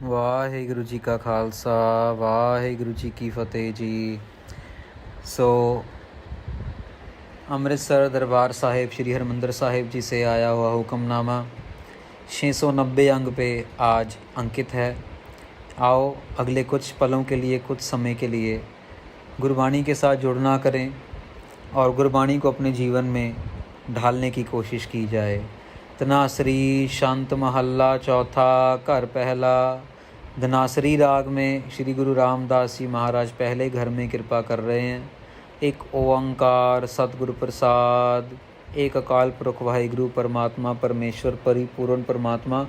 ਵਾਹਿਗੁਰੂ ਜੀ ਕਾ ਖਾਲਸਾ ਵਾਹਿਗੁਰੂ ਜੀ ਕੀ ਫਤਿਹ ਜੀ। सो अमृतसर दरबार साहिब श्री हरमंदिर साहिब जी से आया हुआ हुक्मनामा 690 अंग पे आज अंकित है। आओ अगले कुछ पलों के लिए, कुछ समय के लिए गुरबाणी के साथ जुड़ना करें और गुरबाणी को अपने जीवन में ढालने की कोशिश की जाए। धनासरी शांत महल्ला चौथा घर पहला। धनासरी राग में श्री गुरु रामदास जी महाराज पहले घर में कृपा कर रहे हैं। एक ओंकार सतगुरु प्रसाद, एक अकाल पुरख वाहिगुरु परमात्मा परमेश्वर परिपूर्ण परमात्मा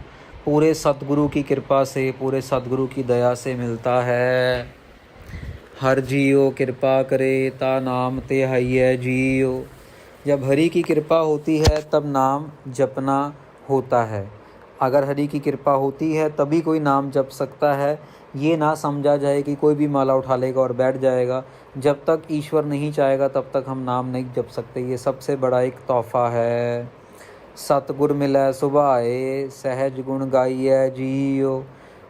पूरे सतगुरु की कृपा से, पूरे सतगुरु की दया से मिलता है। हर जियो कृपा करे ता नाम ते हइय जियो। जब हरि की कृपा होती है तब नाम जपना होता है। अगर हरि की कृपा होती है तभी कोई नाम जप सकता है। ये ना समझा जाए कि कोई भी माला उठा लेगा और बैठ जाएगा। जब तक ईश्वर नहीं चाहेगा तब तक हम नाम नहीं जप सकते। ये सबसे बड़ा एक तोहफा है। सतगुर मिलै सुभाए सहज गुण गाइए जियो।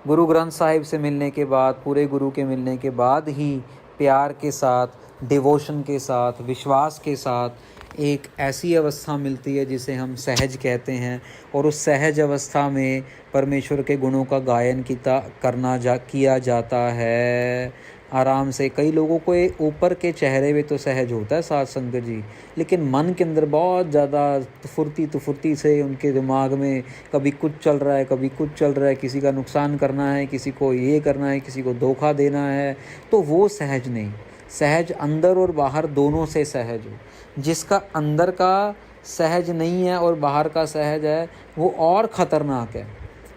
गुरु ग्रंथ साहिब से मिलने के बाद, पूरे गुरु के मिलने के बाद ही प्यार के साथ, डिवोशन के साथ, विश्वास के साथ एक ऐसी अवस्था मिलती है जिसे हम सहज कहते हैं। और उस सहज अवस्था में परमेश्वर के गुणों का गायन किया जाता है आराम से। कई लोगों को ऊपर के चेहरे पे तो सहज होता है साध संगत जी, लेकिन मन के अंदर बहुत ज़्यादा तुफुर्ती से उनके दिमाग में कभी कुछ चल रहा है, कभी कुछ चल रहा है। किसी का नुकसान करना है, किसी को ये करना है, किसी को धोखा देना है, तो वो सहज नहीं। सहज अंदर और बाहर दोनों से सहज हो। जिसका अंदर का सहज नहीं है और बाहर का सहज है वो और ख़तरनाक है।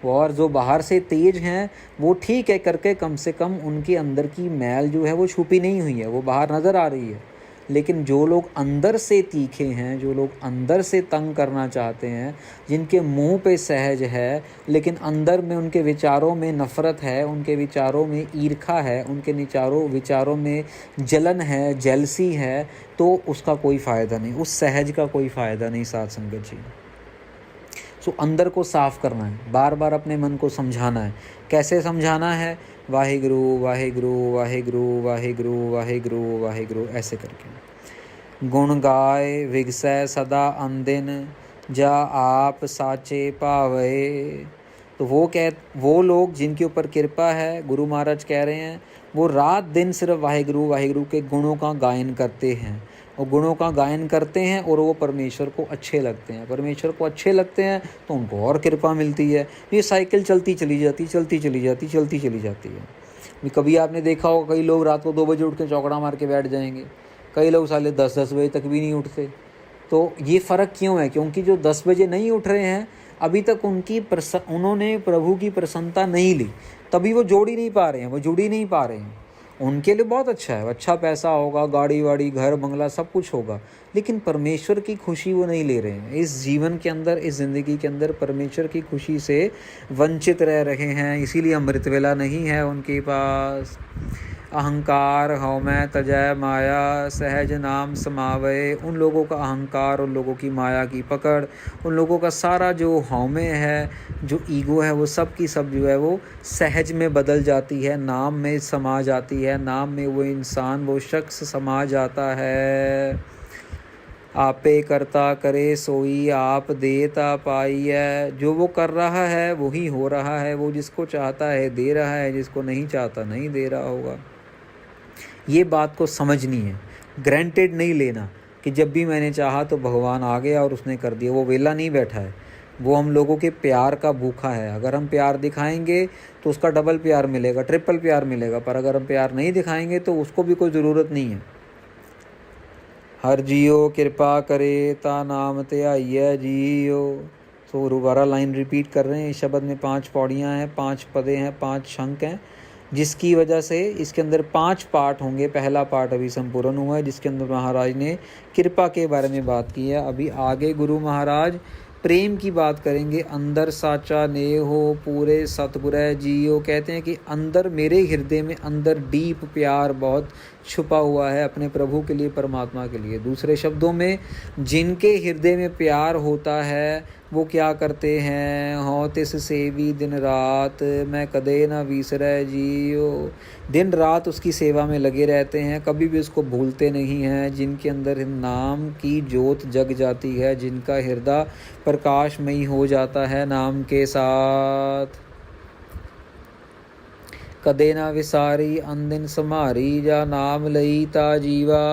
और जो बाहर से तेज हैं वो ठीक है करके कम से कम उनके अंदर की मैल जो है वो छुपी नहीं हुई है, वो बाहर नज़र आ रही है। लेकिन जो लोग अंदर से तीखे हैं, जो लोग अंदर से तंग करना चाहते हैं, जिनके मुंह पे सहज है लेकिन अंदर में उनके विचारों में नफ़रत है, उनके विचारों में ईर्खा है, उनके विचारों में जलन है, जेलसी है, तो उसका कोई फ़ायदा नहीं, उस सहज का कोई फ़ायदा नहीं साध संगत जी। सो अंदर को साफ़ करना है, बार बार अपने मन को समझाना है। कैसे समझाना है? वाहिगुरु वाहिगुरु वाहिगुरु वाहिगुरु वाहिगुरु वाहिगुरु ऐसे करके। गुण गाय विगसै सदा अंदिन जा आप साचे पावे। तो वो लोग जिनके ऊपर कृपा है, गुरु महाराज कह रहे हैं, वो रात दिन सिर्फ वाहिगुरु वाहिगुरु के गुणों का गायन करते हैं और गुणों का गायन करते हैं और वो परमेश्वर को अच्छे लगते हैं। परमेश्वर को अच्छे लगते हैं तो उनको और कृपा मिलती है। ये साइकिल चलती चली जाती है। कभी आपने देखा होगा, कई लोग रात को 2 बजे उठ के चौकड़ा मार के बैठ जाएंगे, कई लोग साले 10-10 बजे तक भी नहीं उठते। तो ये फ़र्क क्यों है? क्योंकि जो 10 बजे नहीं उठ रहे हैं अभी तक उन्होंने प्रभु की प्रसन्नता नहीं ली, तभी वो जुड़ ही नहीं पा रहे हैं। उनके लिए बहुत अच्छा है, अच्छा पैसा होगा, गाड़ी वाड़ी, घर बंगला सब कुछ होगा, लेकिन परमेश्वर की खुशी वो नहीं ले रहे हैं। इस जीवन के अंदर, इस ज़िंदगी के अंदर परमेश्वर की खुशी से वंचित रह रहे हैं। इसीलिए अमृत वेला नहीं है उनके पास। अहंकार हौमै तजय माया सहज नाम समावे। उन लोगों का अहंकार, उन लोगों की माया की पकड़, उन लोगों का सारा जो हौमे है, जो ईगो है, वो सब की सब जो है वो सहज में बदल जाती है, नाम में समा जाती है। नाम में वो इंसान, वो शख्स समा जाता है। आपे करता करे सोई आप देता पाई है। जो वो कर रहा है वही हो रहा है। वो जिसको चाहता है दे रहा है, जिसको नहीं चाहता नहीं दे रहा होगा। ये बात को समझनी है, ग्रांटेड नहीं लेना कि जब भी मैंने चाहा तो भगवान आ गया और उसने कर दिया। वो वेला नहीं बैठा है, वो हम लोगों के प्यार का भूखा है। अगर हम प्यार दिखाएंगे तो उसका डबल प्यार मिलेगा, ट्रिपल प्यार मिलेगा। पर अगर हम प्यार नहीं दिखाएंगे तो उसको भी कोई ज़रूरत नहीं है। हर जियो कृपा करे ता नाम ते आइए जियो। तो दोबारा लाइन रिपीट कर रहे हैं। इस शब्द में 5 पौड़ियाँ हैं, 5 पदे हैं, 5 शंख हैं, जिसकी वजह से इसके अंदर 5 पार्ट होंगे। पहला पार्ट अभी संपूर्ण हुआ है, जिसके अंदर महाराज ने कृपा के बारे में बात की है। अभी आगे गुरु महाराज प्रेम की बात करेंगे। अंदर साचा ने हो पूरे सतगुरै जियो। कहते हैं कि अंदर मेरे हृदय में अंदर डीप प्यार बहुत छुपा हुआ है अपने प्रभु के लिए, परमात्मा के लिए। दूसरे शब्दों में, जिनके हृदय में प्यार होता है, वो क्या करते हैं। हों तिस सेवी दिन रात, मैं कदे ना विसरै जियो। दिन रात उसकी सेवा में लगे रहते हैं, कभी भी उसको भूलते नहीं हैं। जिनके अंदर नाम की ज्योत जग जाती है, जिनका हृदय प्रकाशमयी हो जाता है नाम के साथ। कदे ना विसारी अनदिन समारी, जा नाम लई ता जीवा।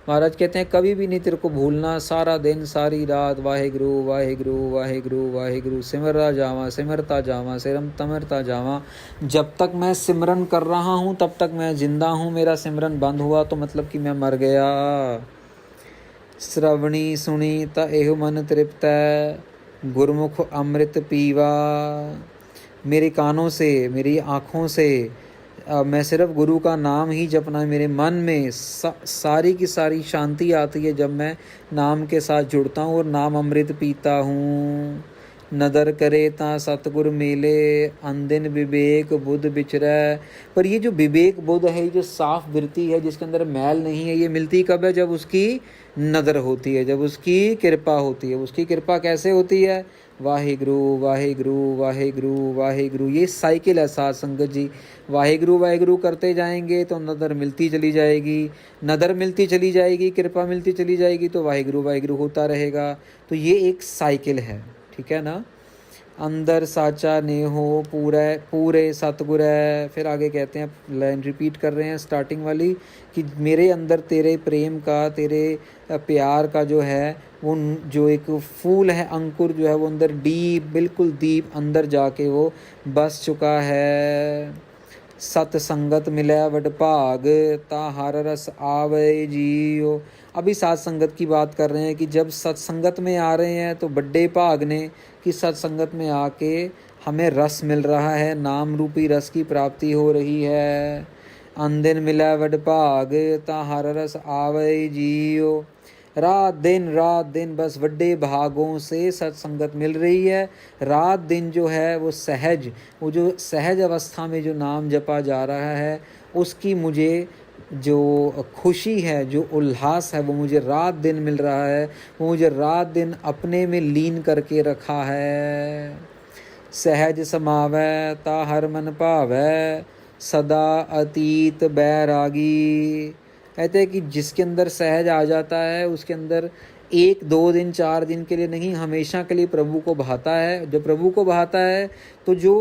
महाराज कहते हैं कभी भी नहीं तेरे को भूलना, सारा दिन सारी रात वाहेगुरु वाहेगुरु वाहेगुरु वाहेगुरु सिमरता जावा सिमरता जावा सिरम तमरता जावा। जब तक मैं सिमरन कर रहा हूँ तब तक मैं जिंदा हूँ, मेरा सिमरन बंद हुआ तो मतलब कि मैं मर गया। श्रवणी सुनी त एहु मन तृप्त, गुरमुख अमृत पीवा। मेरे कानों से, मेरी आँखों से मैं सिर्फ गुरु का नाम ही जपना, मेरे मन में सारी की सारी शांति आती है जब मैं नाम के साथ जुड़ता हूँ और नाम अमृत पीता हूँ। नदर करे ता सतगुर मेले, अनदिन विवेक बुद्ध बिचरै। पर ये जो विवेक बुद्ध है, जो साफ वृत्ति है, जिसके अंदर मैल नहीं है, ये मिलती कब है? जब उसकी नदर होती है, जब उसकी कृपा होती है। उसकी कृपा कैसे होती है? वाहेगुरु वाहेगुरु वाहेगुरु वाहेगुरु। ये साइकिल है साथ संगत जी। वाहेगुरु वाहेगुरु करते जाएंगे तो नदर मिलती चली जाएगी, नदर मिलती चली जाएगी, कृपा मिलती चली जाएगी, तो वाहेगुरु वाहेगुरु होता रहेगा। तो ये एक साइकिल है, ठीक है ना। अंदर साचा नेहो पूरे पूरे सतगुर है। फिर आगे कहते हैं, लाइन रिपीट कर रहे हैं स्टार्टिंग वाली, कि मेरे अंदर तेरे प्रेम का, तेरे प्यार का जो है वो जो एक फूल है, अंकुर जो है वो अंदर डीप, बिल्कुल डीप अंदर जाके वो बस चुका है। सतसंगत मिले वड भाग, ता हर रस आवे जियो। अभी सात संगत की बात कर रहे हैं कि जब सत्संगत में आ रहे हैं तो बड़े भाग ने कि सत्संगत में आके हमें रस मिल रहा है, नाम रूपी रस की प्राप्ति हो रही है। अनदिन मिले वड भाग, ता हर रस आवे जियो। रात दिन बस वड्डे भागों से सत्संगत मिल रही है। रात दिन जो है वो सहज, वो जो सहज अवस्था में जो नाम जपा जा रहा है, उसकी मुझे जो खुशी है, जो उल्लास है, वो मुझे रात दिन मिल रहा है। वो मुझे रात दिन अपने में लीन करके रखा है। सहज समावै ता हर मन भावै, सदा अतीत बैरागी। कहते हैं कि जिसके अंदर सहज आ जाता है उसके अंदर 1 2 दिन 4 दिन के लिए नहीं, हमेशा के लिए प्रभु को भाता है। जब प्रभु को भाता है तो जो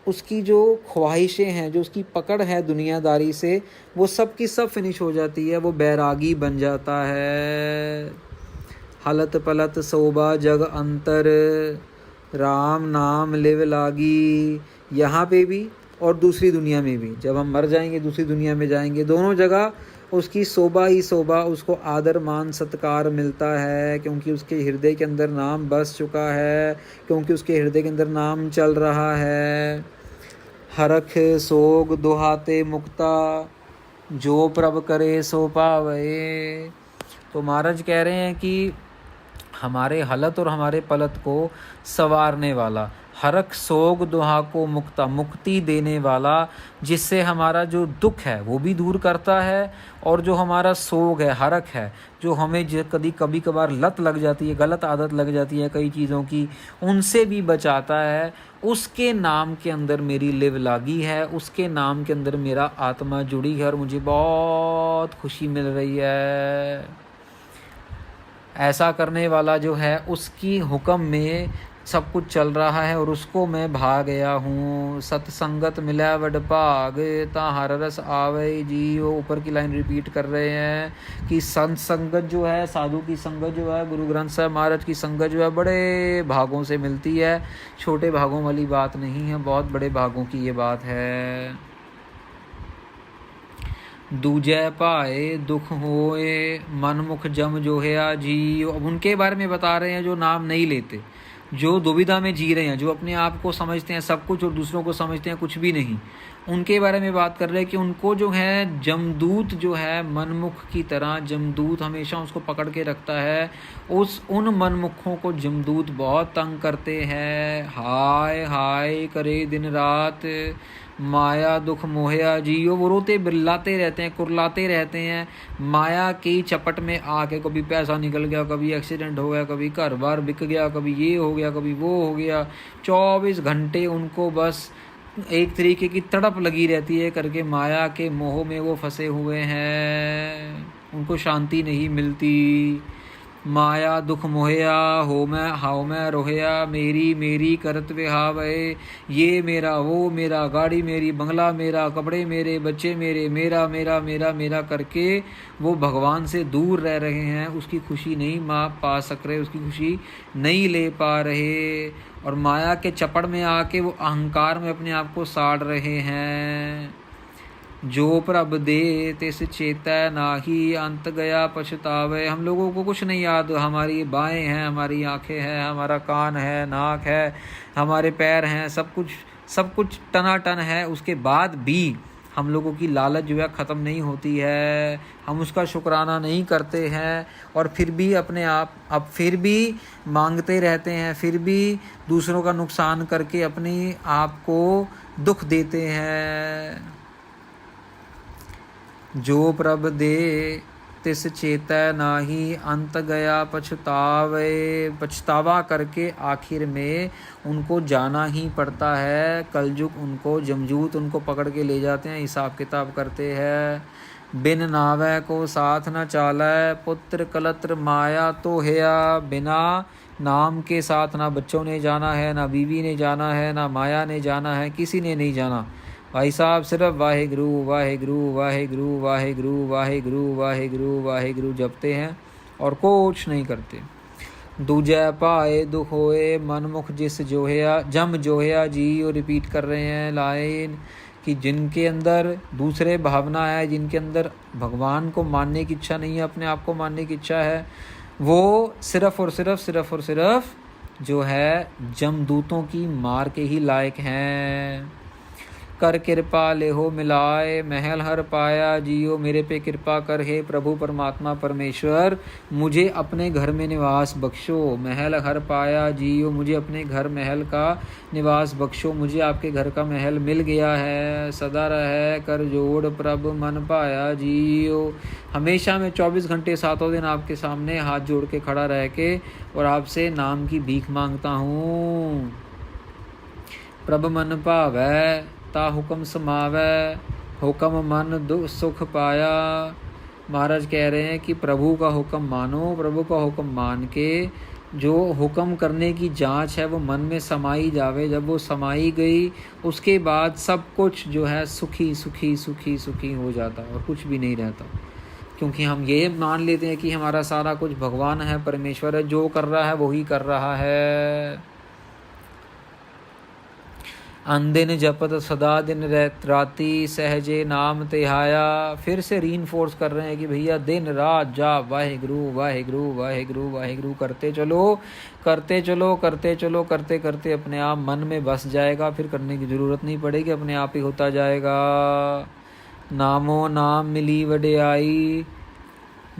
उसकी जो ख्वाहिशें हैं, जो उसकी पकड़ है दुनियादारी से, वो सब की सब फिनिश हो जाती है, वो बैरागी बन जाता है। हलत पलत सोबा जग अंतर, राम नाम लिव लागी। यहाँ पे भी और दूसरी दुनिया में भी, जब हम मर जाएंगे दूसरी दुनिया में जाएंगे, दोनों जगह उसकी शोभा ही शोभा, उसको आदर मान सत्कार मिलता है, क्योंकि उसके हृदय के अंदर नाम बस चुका है, क्योंकि उसके हृदय के अंदर नाम चल रहा है। हरख सोग दुहाते मुक्ता, जो प्रभ करे सो पावे। तो महाराज कह रहे हैं कि हमारे हलत और हमारे पलत को संवारने वाला, हरख सोग दुहा को मुक्ता, मुक्ति देने वाला, जिससे हमारा जो दुख है वो भी दूर करता है, और जो हमारा सोग है, हरख है, जो हमें कभी कभार लत लग जाती है, गलत आदत लग जाती है कई चीज़ों की, उनसे भी बचाता है। उसके नाम के अंदर मेरी लिव लागी है, उसके नाम के अंदर मेरा आत्मा जुड़ी है और मुझे बहुत खुशी मिल रही है। ऐसा करने वाला जो है उसकी हुक्म में सब कुछ चल रहा है और उसको मैं भा गया हूँ। सत्संगत मिला वड भाग, ता हर रस आवे जी। वो ऊपर की लाइन रिपीट कर रहे हैं कि संत संगत जो है, साधु की संगत जो है, गुरु ग्रंथ साहब महाराज की संगत जो है, बड़े भागों से मिलती है। छोटे भागों वाली बात नहीं है, बहुत बड़े भागों की ये बात है। दूजै पाए दुख होए, मन मुख जम जो है जी। अब उनके बारे में बता रहे हैं जो नाम नहीं लेते, जो दुविधा में जी रहे हैं, जो अपने आप को समझते हैं सब कुछ और दूसरों को समझते हैं कुछ भी नहीं। उनके बारे में बात कर रहे हैं कि उनको जो है जमदूत जो है, मनमुख की तरह जमदूत हमेशा उसको पकड़ के रखता है। उन मनमुखों को जमदूत बहुत तंग करते हैं, हाय हाय करे दिन रात। माया दुख मोहया जियो। वो रोते बिल्लाते रहते हैं, कुरलाते रहते हैं माया की चपट में आके। कभी पैसा निकल गया, कभी एक्सीडेंट हो गया, कभी घर बार बिक गया, कभी ये हो गया, कभी वो हो गया। 24 घंटे उनको बस एक तरीके की तड़प लगी रहती है करके, माया के मोह में वो फंसे हुए हैं, उनको शांति नहीं मिलती। माया दुख मोहया हो मैं हाउ मैं रोहया, मेरी मेरी करत विहावे। ये मेरा, वो मेरा, गाड़ी मेरी, बंगला मेरा, कपड़े मेरे, बच्चे मेरे, मेरा मेरा मेरा मेरा करके वो भगवान से दूर रह रहे हैं। उसकी खुशी नहीं पा सक रहे, उसकी खुशी नहीं ले पा रहे, और माया के चपड़ में आके वो अहंकार में अपने आप को साड़ रहे हैं। जो प्रभ दे तिस चेतै नाही, अंत गया पछतावे। हम लोगों को कुछ नहीं याद, हमारी बाहें हैं, हमारी आंखें हैं, हमारा कान है, नाक है, हमारे पैर हैं, सब कुछ टनाटन है। उसके बाद भी हम लोगों की लालच जो है ख़त्म नहीं होती है, हम उसका शुक्राना नहीं करते हैं, और फिर भी अपने आप अब फिर भी मांगते रहते हैं, फिर भी दूसरों का नुकसान करके अपने आप को दुख देते हैं। जो प्रभ दे तिस चेतै नाही, अंत गया पछतावे। पछतावा करके आखिर में उनको जाना ही पड़ता है। कलयुग उनको, जमजूत उनको पकड़ के ले जाते हैं, हिसाब किताब करते हैं। बिन नावै को साथ न चालै, पुत्र कलत्र माया तो हेया। बिना नाम के साथ ना बच्चों ने जाना है, ना बीवी ने जाना है, ना माया ने जाना है, किसी ने नहीं जाना भाई साहब। सिर्फ वाहेगुरु वाहेगुरु वाहेगुरु वाहेगुरु वाहेगुरु वाहेगुरु वाहेगुरु जपते हैं और कुछ नहीं करते। दूजै पाए दुख होए, मनमुख जिस जोहया, जम जोहया जी। और रिपीट कर रहे हैं लाइन कि जिनके अंदर दूसरे भावना है, जिनके अंदर भगवान को मानने की इच्छा नहीं है, अपने आप को मानने की इच्छा है, वो सिर्फ और सिर्फ जो है जमदूतों की मार के ही लायक हैं। कर कृपा लेहो मिलाए, महल हर पाया जियो। मेरे पे कृपा कर हे प्रभु परमात्मा परमेश्वर, मुझे अपने घर में निवास बख्शो। महल हर पाया जियो, मुझे अपने घर महल का निवास बख्शो। मुझे आपके घर का महल मिल गया है। सदा रहे कर जोड़ प्रभु मन पाया जियो। हमेशा मैं 24 घंटे 7 दिन आपके सामने हाथ जोड़ के खड़ा रह के और आपसे नाम की भीख मांगता हूँ। प्रभु मन पावै ता हुक्म समावै, हुक्म मन दुख सुख पाया। महाराज कह रहे हैं कि प्रभु का हुक्म मानो, प्रभु का हुक्म मान के जो हुक्म करने की जांच है वो मन में समाई जावे। जब वो समाई गई उसके बाद सब कुछ जो है सुखी सुखी सुखी सुखी हो जाता और कुछ भी नहीं रहता, क्योंकि हम ये मान लेते हैं कि हमारा सारा कुछ भगवान है, परमेश्वर है, जो कर रहा है वही कर रहा है। अनदिन जपत सदा दिन राती, सहजे नाम तिहाया। फिर से रीइंफोर्स कर रहे हैं कि भैया दिन रात जाप वाहेगुरु वाहेगुरु वाहेगुरु वाहेगुरु करते चलो करते चलो करते चलो, करते करते अपने आप मन में बस जाएगा। फिर करने की ज़रूरत नहीं पड़ेगी, अपने आप ही होता जाएगा। नामो नाम मिली वडियाई,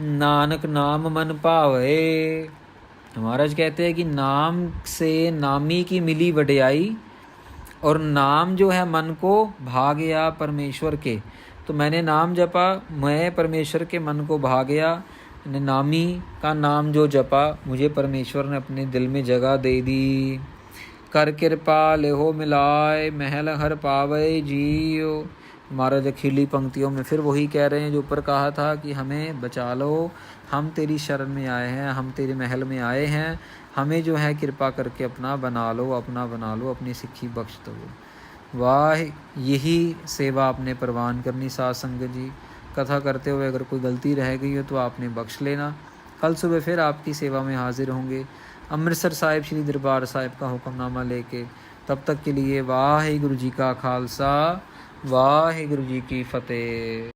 नानक नाम मन भावे। महाराज कहते हैं कि नाम से नामी की मिली वडियाई, और नाम जो है मन को भा गया परमेश्वर के। तो मैंने नाम जपा, मैं परमेश्वर के मन को भा गया। नामी का नाम जो जपा, मुझे परमेश्वर ने अपने दिल में जगह दे दी। कर कृपा लेहो मिलाए, महल हर पावे जियो। महाराज अखिली पंक्तियों में फिर वही कह रहे हैं जो ऊपर कहा था कि हमें बचा लो, हम तेरी शरण में आए हैं, हम तेरे महल में आए हैं, हमें जो है कृपा करके अपना बना लो, अपना बना लो, अपनी सिक्खी बख्श दो। वाह, यही सेवा आपने परवान करनी। साध संगत जी, कथा करते हुए अगर कोई गलती रह गई हो तो आपने बख्श लेना। कल सुबह फिर आपकी सेवा में हाजिर होंगे अमृतसर साहिब श्री दरबार साहिब का हुक्मनामा लेके। तब तक के लिए वाहिगुरु जी का खालसा, वाहिगुरु जी की फतेह।